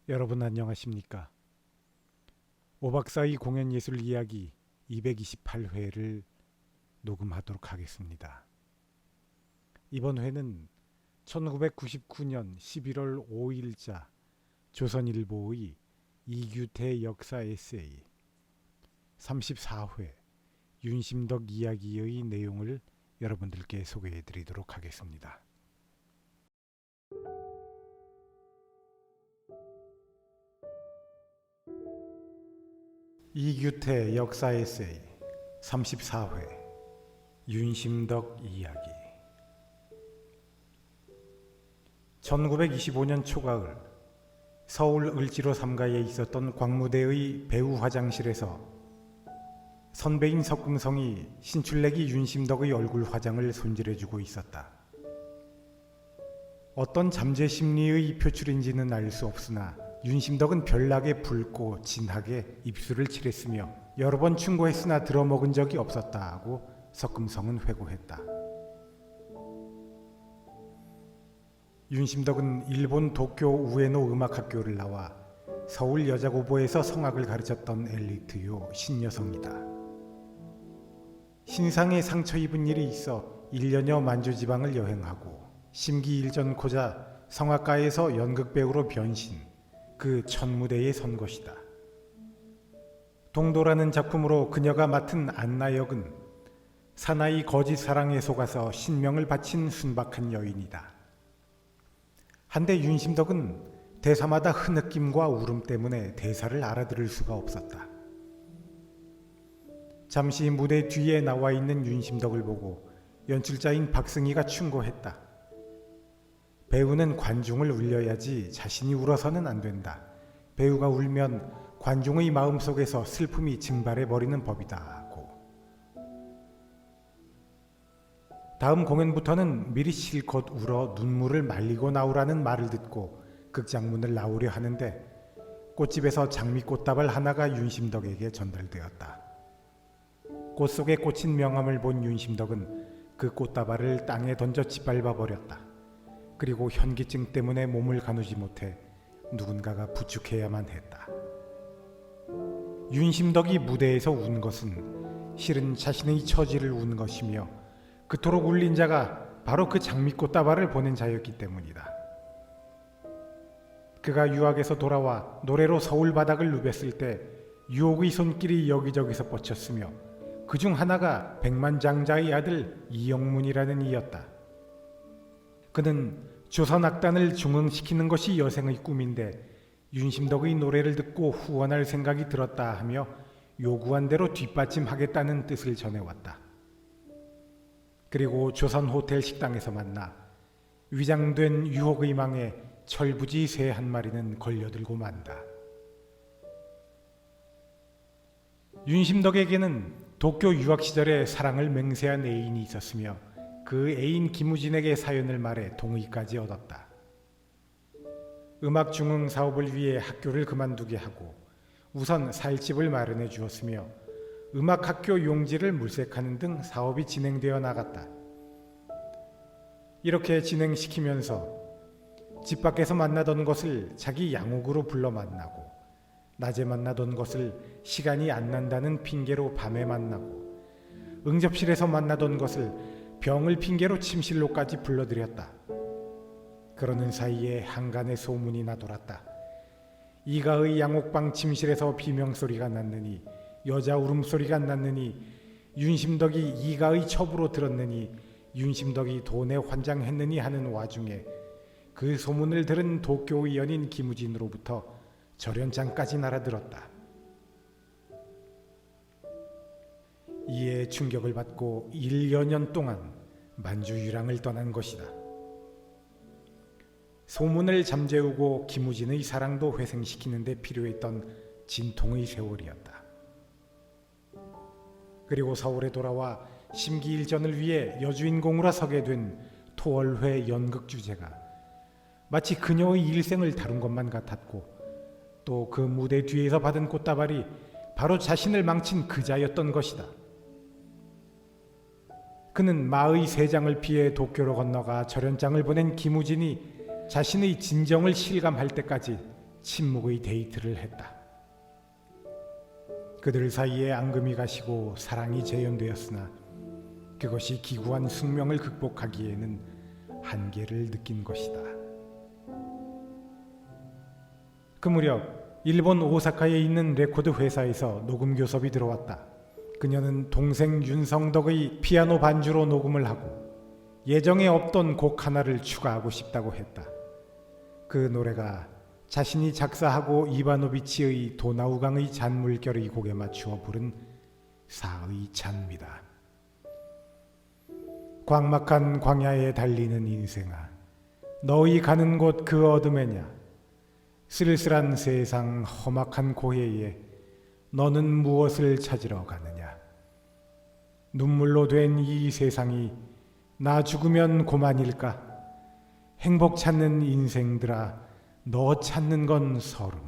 여러분 안녕하십니까? 오박사의 공연예술 이야기 228회를 녹음하도록 하겠습니다. 이번 회는 1999년 11월 5일자 조선일보의 이규태 역사 에세이 34회 윤심덕 이야기의 내용을 여러분들께 소개해 드리도록 하겠습니다. 이규태 역사 에세이 34회 윤심덕 이야기 1925년 초가을 서울 을지로 3가에 있었던 광무대의 배우 화장실에서 선배인 석금성이 신출내기 윤심덕의 얼굴 화장을 손질해주고 있었다. 어떤 잠재 심리의 표출인지는 알 수 없으나 윤심덕은 별나게 붉고 진하게 입술을 칠했으며 여러 번 충고했으나 들어먹은 적이 없었다고 석금성은 회고했다. 윤심덕은 일본 도쿄 우에노 음악학교를 나와 서울 여자고보에서 성악을 가르쳤던 엘리트요 신여성이다. 신상에 상처 입은 일이 있어 1년여 만주지방을 여행하고 심기일전코자 성악가에서 연극배우로 변신, 그 첫 무대에 선 것이다. 동도라는 작품으로 그녀가 맡은 안나 역은 사나이 거짓 사랑에 속아서 신명을 바친 순박한 여인이다. 한데 윤심덕은 대사마다 흐느낌과 울음 때문에 대사를 알아들을 수가 없었다. 잠시 무대 뒤에 나와 있는 윤심덕을 보고 연출자인 박승희가 충고했다. 배우는 관중을 울려야지 자신이 울어서는 안 된다. 배우가 울면 관중의 마음속에서 슬픔이 증발해 버리는 법이다 하고. 다음 공연부터는 미리 실컷 울어 눈물을 말리고 나오라는 말을 듣고 극장문을 나오려 하는데 꽃집에서 장미꽃다발 하나가 윤심덕에게 전달되었다. 꽃 속에 꽂힌 명함을 본 윤심덕은 그 꽃다발을 땅에 던져 짓밟아 버렸다. 그리고 현기증 때문에 몸을 가누지 못해 누군가가 부축해야만 했다. 윤심덕이 무대에서 운 것은 실은 자신의 처지를 운 것이며 그토록 울린 자가 바로 그 장미꽃다발을 보낸 자였기 때문이다. 그가 유학에서 돌아와 노래로 서울 바닥을 누볐을 때 유혹의 손길이 여기저기서 뻗쳤으며 그중 하나가 백만장자의 아들 이영문이라는 이였다. 그는 조선악단을 중흥시키는 것이 여생의 꿈인데 윤심덕의 노래를 듣고 후원할 생각이 들었다 하며 요구한 대로 뒷받침하겠다는 뜻을 전해왔다. 그리고 조선 호텔 식당에서 만나 위장된 유혹의 망에 철부지 새 한 마리는 걸려들고 만다. 윤심덕에게는 도쿄 유학 시절에 사랑을 맹세한 애인이 있었으며 그 애인 김우진에게 사연을 말해 동의까지 얻었다. 음악 중흥 사업을 위해 학교를 그만두게 하고 우선 살 집을 마련해 주었으며 음악학교 용지를 물색하는 등 사업이 진행되어 나갔다. 이렇게 진행시키면서 집 밖에서 만나던 것을 자기 양옥으로 불러 만나고 낮에 만나던 것을 시간이 안 난다는 핑계로 밤에 만나고 응접실에서 만나던 것을 병을 핑계로 침실로까지 불러들였다. 그러는 사이에 한간에 소문이 나돌았다. 이가의 양옥방 침실에서 비명소리가 났느니 여자 울음소리가 났느니 윤심덕이 이가의 첩으로 들었느니 윤심덕이 돈에 환장했느니 하는 와중에 그 소문을 들은 도쿄의 연인 김우진으로부터 절연장까지 날아들었다. 이에 충격을 받고 1여 년 동안 만주 유랑을 떠난 것이다. 소문을 잠재우고 김우진의 사랑도 회생시키는 데 필요했던 진통의 세월이었다. 그리고 서울에 돌아와 심기일전을 위해 여주인공으로 서게 된 토월회 연극 주제가 마치 그녀의 일생을 다룬 것만 같았고 또 그 무대 뒤에서 받은 꽃다발이 바로 자신을 망친 그자였던 것이다. 그는 마의 세장을 피해 도쿄로 건너가 절연장을 보낸 김우진이 자신의 진정을 실감할 때까지 침묵의 데이트를 했다. 그들 사이에 앙금이 가시고 사랑이 재현되었으나 그것이 기구한 숙명을 극복하기에는 한계를 느낀 것이다. 그 무렵 일본 오사카에 있는 레코드 회사에서 녹음 교섭이 들어왔다. 그녀는 동생 윤성덕의 피아노 반주로 녹음을 하고 예정에 없던 곡 하나를 추가하고 싶다고 했다. 그 노래가 자신이 작사하고 이바노비치의 도나우강의 잔물결의 곡에 맞추어 부른 사의 찬미다. 광막한 광야에 달리는 인생아, 너희 가는 곳 그 어둠에냐? 쓸쓸한 세상 험악한 고해에 너는 무엇을 찾으러 가느냐? 눈물로 된 이 세상이 나 죽으면 고만일까? 행복 찾는 인생들아, 너 찾는 건 서름.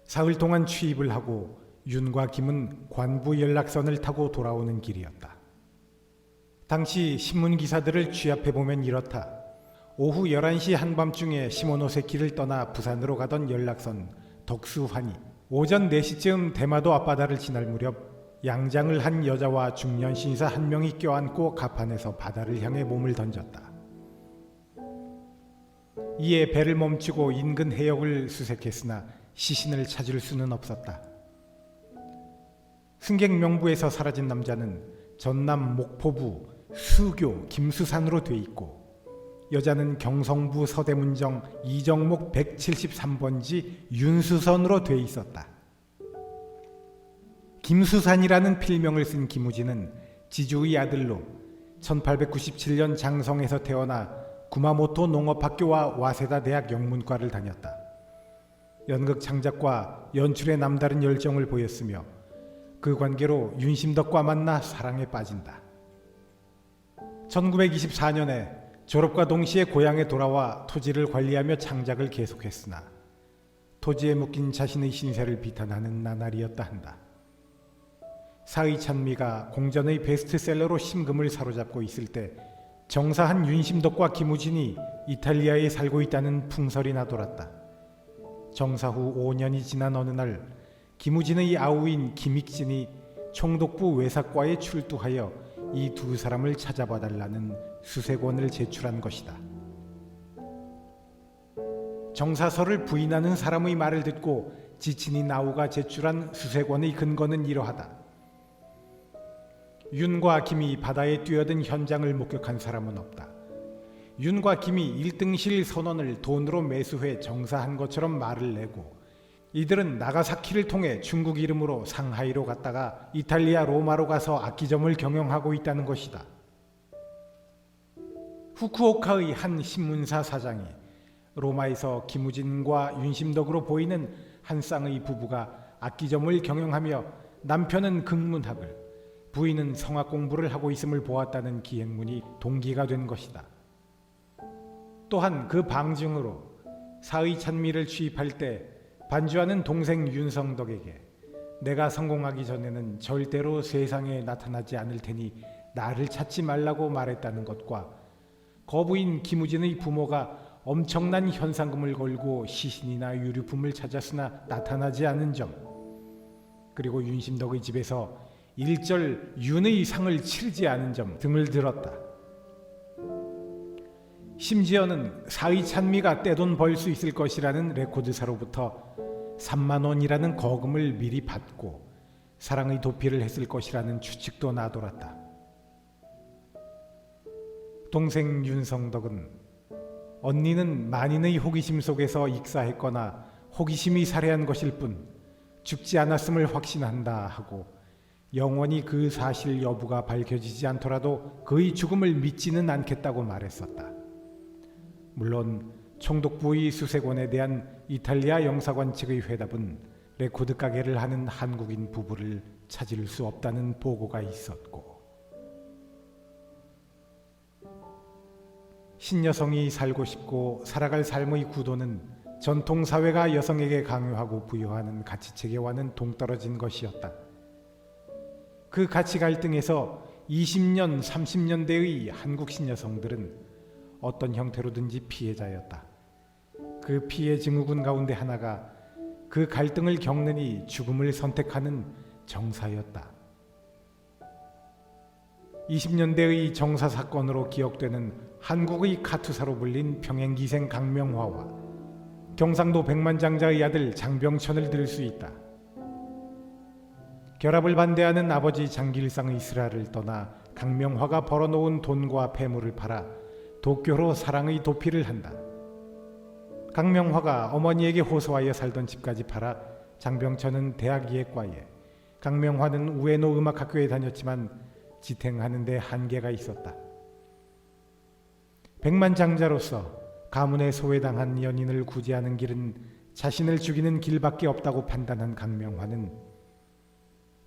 사흘 동안 취입을 하고 윤과 김은 관부 연락선을 타고 돌아오는 길이었다. 당시 신문 기사들을 취합해보면 이렇다. 오후 11시 한밤중에 시모노세키를 떠나 부산으로 가던 연락선 덕수환이 오전 4시쯤 대마도 앞바다를 지날 무렵 양장을 한 여자와 중년 신사 한 명이 껴안고 갑판에서 바다를 향해 몸을 던졌다. 이에 배를 멈추고 인근 해역을 수색했으나 시신을 찾을 수는 없었다. 승객 명부에서 사라진 남자는 전남 목포부 수교 김수산으로 돼 있고 여자는 경성부 서대문정 이정목 173번지 윤수선으로 돼 있었다. 김수산이라는 필명을 쓴 김우진은 지주의 아들로 1897년 장성에서 태어나 구마모토 농업학교와 와세다 대학 영문과를 다녔다. 연극 창작과 연출에 남다른 열정을 보였으며 그 관계로 윤심덕과 만나 사랑에 빠진다. 1924년에 졸업과 동시에 고향에 돌아와 토지를 관리하며 창작을 계속했으나 토지에 묶인 자신의 신세를 비탄하는 나날이었다 한다. 사의 찬미가 공전의 베스트셀러로 심금을 사로잡고 있을 때 정사한 윤심덕과 김우진이 이탈리아에 살고 있다는 풍설이 나돌았다. 정사 후 5년이 지난 어느 날 김우진의 아우인 김익진이 총독부 외사과에 출두하여 이 두 사람을 찾아봐달라는 수색원을 제출한 것이다. 정사설을 부인하는 사람의 말을 듣고 지친인 아우가 제출한 수색원의 근거는 이러하다. 윤과 김이 바다에 뛰어든 현장을 목격한 사람은 없다. 윤과 김이 1등실 선원을 돈으로 매수해 정사한 것처럼 말을 내고 이들은 나가사키를 통해 중국 이름으로 상하이로 갔다가 이탈리아 로마로 가서 악기점을 경영하고 있다는 것이다. 후쿠오카의 한 신문사 사장이 로마에서 김우진과 윤심덕으로 보이는 한 쌍의 부부가 악기점을 경영하며 남편은 극문학을 부인은 성악 공부를 하고 있음을 보았다는 기행문이 동기가 된 것이다. 또한 그 방증으로 사의 찬미를 취입할 때 반주하는 동생 윤성덕에게 내가 성공하기 전에는 절대로 세상에 나타나지 않을 테니 나를 찾지 말라고 말했다는 것과 거부인 김우진의 부모가 엄청난 현상금을 걸고 시신이나 유류품을 찾았으나 나타나지 않은 점, 그리고 윤심덕의 집에서 일절 윤의 상을 치르지 않은 점 등을 들었다. 심지어는 사의 찬미가 떼돈 벌 수 있을 것이라는 레코드사로부터 3만 원이라는 거금을 미리 받고 사랑의 도피를 했을 것이라는 추측도 나돌았다. 동생 윤성덕은 언니는 만인의 호기심 속에서 익사했거나 호기심이 살해한 것일 뿐 죽지 않았음을 확신한다 하고 영원히 그 사실 여부가 밝혀지지 않더라도 그의 죽음을 믿지는 않겠다고 말했었다. 물론 총독부의 수색원에 대한 이탈리아 영사관 측의 회답은 레코드 가게를 하는 한국인 부부를 찾을 수 없다는 보고가 있었고, 신여성이 살고 싶고 살아갈 삶의 구도는 전통사회가 여성에게 강요하고 부여하는 가치체계와는 동떨어진 것이었다. 그 가치 갈등에서 20년, 30년대의 한국 신여성들은 어떤 형태로든지 피해자였다. 그 피해 증후군 가운데 하나가 그 갈등을 겪느니 죽음을 선택하는 정사였다. 20년대의 정사 사건으로 기억되는 한국의 카투사로 불린 평행기생 강명화와 경상도 백만장자의 아들 장병천을 들 수 있다. 결합을 반대하는 아버지 장길상의 슬하를 떠나 강명화가 벌어놓은 돈과 폐물을 팔아 도쿄로 사랑의 도피를 한다. 강명화가 어머니에게 호소하여 살던 집까지 팔아 장병천은 대학 예과에, 강명화는 우에노 음악학교에 다녔지만 지탱하는 데 한계가 있었다. 백만장자로서 가문에 소외당한 연인을 구제하는 길은 자신을 죽이는 길밖에 없다고 판단한 강명화는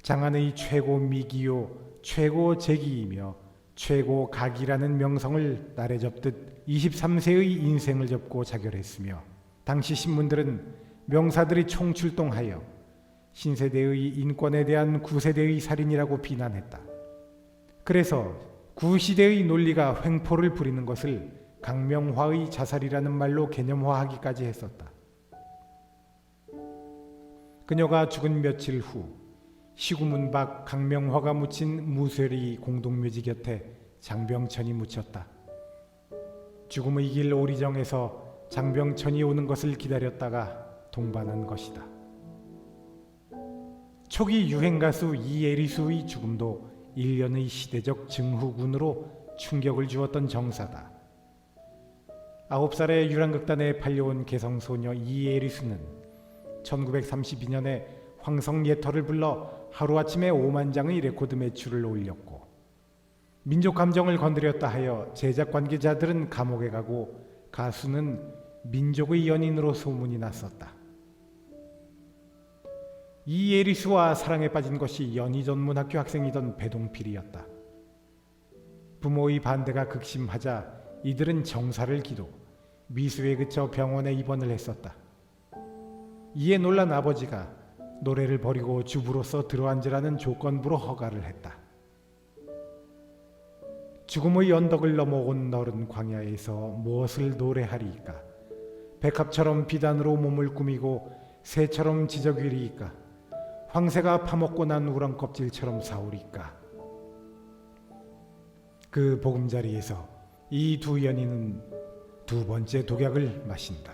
장안의 최고 미기요, 최고 재기이며 최고 각이라는 명성을 나래 접듯 23세의 인생을 접고 자결했으며, 당시 신문들은 명사들이 총출동하여 신세대의 인권에 대한 구세대의 살인이라고 비난했다. 그래서 구시대의 논리가 횡포를 부리는 것을 강명화의 자살이라는 말로 개념화하기까지 했었다. 그녀가 죽은 며칠 후 시구문 밖 강명화가 묻힌 무쇠리 공동묘지 곁에 장병천이 묻혔다. 죽음의 길 오리정에서 장병천이 오는 것을 기다렸다가 동반한 것이다. 초기 유행가수 이에리수의 죽음도 일련의 시대적 증후군으로 충격을 주었던 정사다. 9살의 유랑극단에 팔려온 개성소녀 이에리수는 1932년에 황성예터를 불러 하루아침에 5만 장의 레코드 매출을 올렸고, 민족 감정을 건드렸다 하여 제작 관계자들은 감옥에 가고 가수는 민족의 연인으로 소문이 났었다. 이에리수와 사랑에 빠진 것이 연희전문학교 학생이던 배동필이었다. 부모의 반대가 극심하자 이들은 정사를 기도, 미수에 그쳐 병원에 입원을 했었다. 이에 놀란 아버지가 노래를 버리고 주부로서 들어앉으라는 조건부로 허가를 했다. 죽음의 언덕을 넘어온 너른 광야에서 무엇을 노래하리이까? 백합처럼 비단으로 몸을 꾸미고 새처럼 지저귀리이까? 황새가 파먹고 난 우렁 껍질처럼 사오리까? 그 보금자리에서 이 두 연인은 두 번째 독약을 마신다.